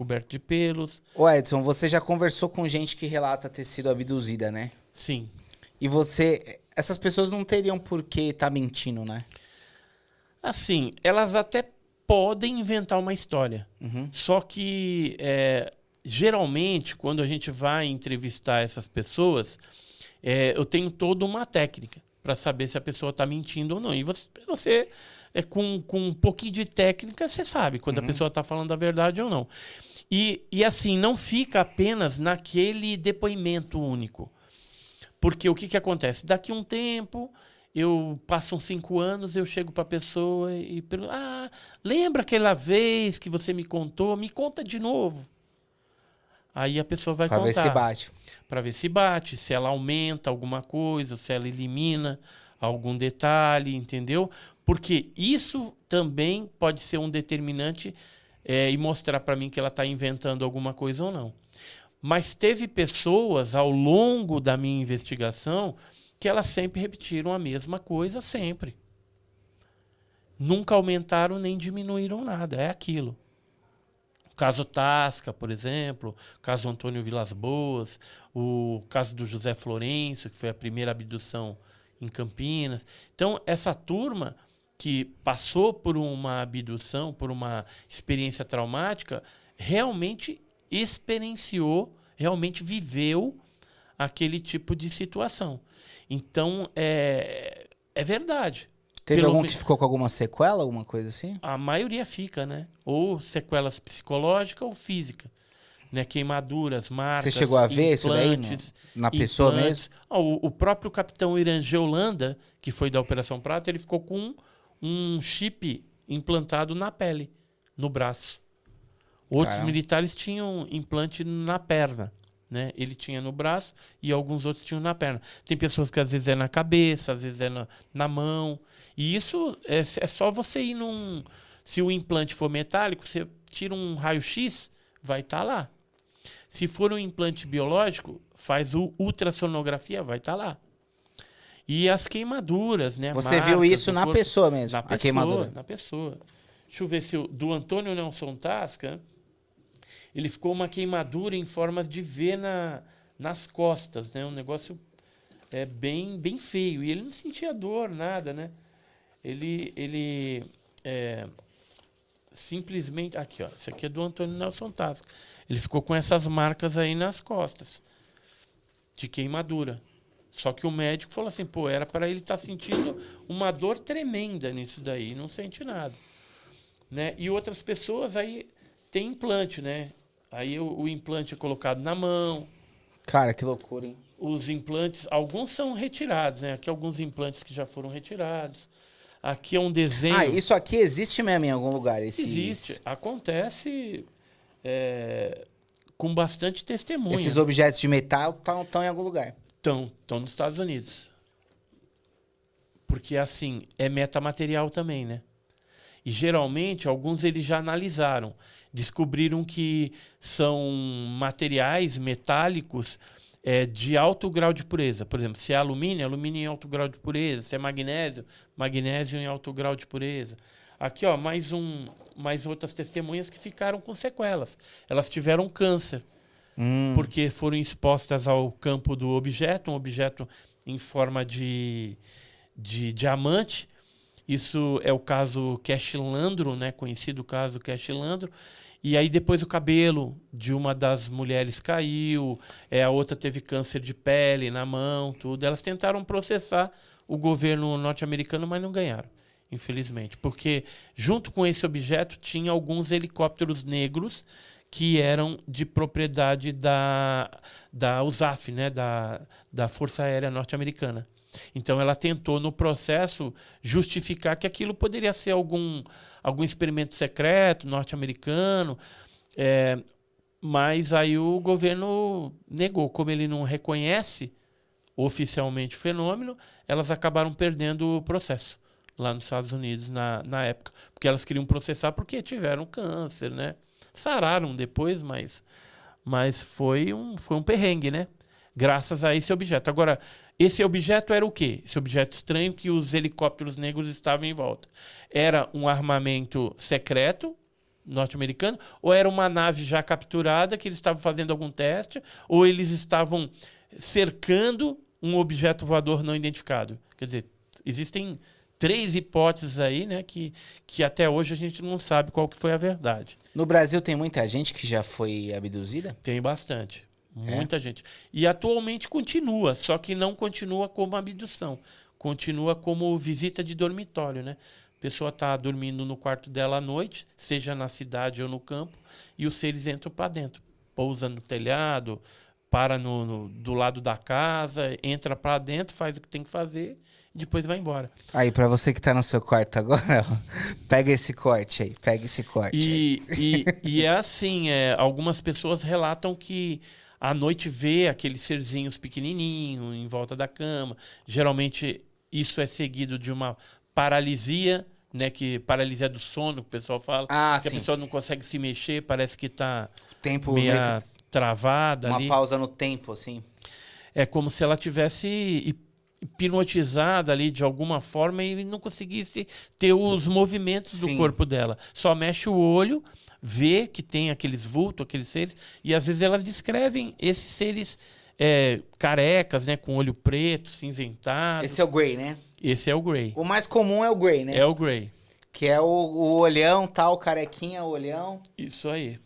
coberto de pelos. Ô Edson, você já conversou com gente que relata ter sido abduzida, né? Sim. E essas pessoas não teriam por que estar mentindo, né? Assim, elas até podem inventar uma história. Uhum. Só que, geralmente, quando a gente vai entrevistar essas pessoas, eu tenho toda uma técnica para saber se a pessoa está mentindo ou não. E você com um pouquinho de técnica, você sabe quando a pessoa está falando a verdade ou não. E assim, não fica apenas naquele depoimento único. Porque o que acontece? Daqui a um tempo, passam 5 anos, eu chego para a pessoa e pergunto, lembra aquela vez que você me contou? Me conta de novo. Aí a pessoa vai contar. Pra ver se bate. Para ver se bate, se ela aumenta alguma coisa, se ela elimina algum detalhe, entendeu? Porque isso também pode ser um determinante e mostrar para mim que ela está inventando alguma coisa ou não. Mas teve pessoas ao longo da minha investigação que elas sempre repetiram a mesma coisa, sempre. Nunca aumentaram nem diminuíram nada, é aquilo. O caso Tasca, por exemplo, o caso Antônio Vilas Boas, o caso do José Florencio, que foi a primeira abdução em Campinas. Então, essa turma que passou por uma abdução, por uma experiência traumática, realmente experienciou, realmente viveu aquele tipo de situação. Então, é verdade. Teve algum que ficou com alguma sequela, alguma coisa assim? A maioria fica, né? Ou sequelas psicológicas ou físicas. Né? Queimaduras, marcas, você chegou a ver isso daí na pessoa mesmo? O próprio capitão Irangê Holanda, que foi da Operação Prata, ele ficou com um chip implantado na pele, no braço. Outros militares tinham implante na perna, né? Ele tinha no braço e alguns outros tinham na perna. Tem pessoas que às vezes é na cabeça, às vezes é na mão. E isso é só você ir num... Se o implante for metálico, você tira um raio-x, vai estar lá. Se for um implante biológico, faz ultrassonografia, vai estar lá. E as queimaduras, né? Você viu isso na pessoa mesmo, a queimadura? Na pessoa. Deixa eu ver se do Antônio Nelson Tasca, ele ficou uma queimadura em forma de V nas costas, né? Um negócio bem feio. E ele não sentia dor, nada, né? Ele simplesmente... Aqui, ó. Esse aqui é do Antônio Nelson Tasca. Ele ficou com essas marcas aí nas costas, de queimadura. Só que o médico falou assim, era para ele estar sentindo uma dor tremenda nisso daí, não sente nada. Né? E outras pessoas aí tem implante, né? Aí o implante é colocado na mão. Cara, que loucura, hein? Os implantes, alguns são retirados, né? Aqui alguns implantes que já foram retirados. Aqui é um desenho... isso aqui existe mesmo em algum lugar? Existe. Acontece com bastante testemunha. Esses objetos de metal estão em algum lugar? Estão nos Estados Unidos. Porque, assim, é metamaterial também, né? E, geralmente, alguns eles já analisaram. Descobriram que são materiais metálicos de alto grau de pureza. Por exemplo, se é alumínio, alumínio em alto grau de pureza. Se é magnésio, magnésio em alto grau de pureza. Aqui, ó, mais outras testemunhas que ficaram com sequelas. Elas tiveram câncer. Porque foram expostas ao campo do objeto, um objeto em forma de diamante. Isso é o caso Cash-Landro, né? Conhecido caso Cash-Landro. E aí depois o cabelo de uma das mulheres caiu, a outra teve câncer de pele na mão, tudo. Elas tentaram processar o governo norte-americano, mas não ganharam, infelizmente. Porque junto com esse objeto tinha alguns helicópteros negros que eram de propriedade da USAF, né, da Força Aérea Norte-Americana. Então ela tentou no processo justificar que aquilo poderia ser algum experimento secreto norte-americano, mas aí o governo negou. Como ele não reconhece oficialmente o fenômeno, elas acabaram perdendo o processo lá nos Estados Unidos na época, porque elas queriam processar porque tiveram câncer, né? Sararam depois, mas foi um perrengue, né? Graças a esse objeto. Agora, esse objeto era o quê? Esse objeto estranho que os helicópteros negros estavam em volta. Era um armamento secreto norte-americano, ou era uma nave já capturada que eles estavam fazendo algum teste, ou eles estavam cercando um objeto voador não identificado. Quer dizer, existem 3 hipóteses aí, né, que até hoje a gente não sabe qual que foi a verdade. No Brasil tem muita gente que já foi abduzida? Tem bastante. Muita gente. E atualmente continua, só que não continua como abdução. Continua como visita de dormitório, né? A pessoa está dormindo no quarto dela à noite, seja na cidade ou no campo, e os seres entram para dentro. Pousa no telhado, para do lado da casa, entra para dentro, faz o que tem que fazer e depois vai embora. Aí, pra você que tá no seu quarto agora, ó, pega esse corte aí, pega esse corte aí. E é assim, algumas pessoas relatam que à noite vê aqueles serzinhos pequenininhos em volta da cama. Geralmente isso é seguido de uma paralisia, né, que paralisia do sono, que o pessoal fala, que Sim. a pessoa não consegue se mexer, parece que está Tempo meio meio que travada uma ali. pausa no tempo, assim. É como se ela tivesse hipnotizada ali de alguma forma e não conseguisse ter os movimentos do Sim. corpo dela. Só mexe o olho, vê que tem aqueles vultos, aqueles seres, e às vezes elas descrevem esses seres carecas, né, com olho preto, cinzentado. Esse é o Grey, né? Esse é o Grey. O mais comum é o Grey, né? É o Grey. Que é o olhão, tal, carequinha, olhão. Isso aí.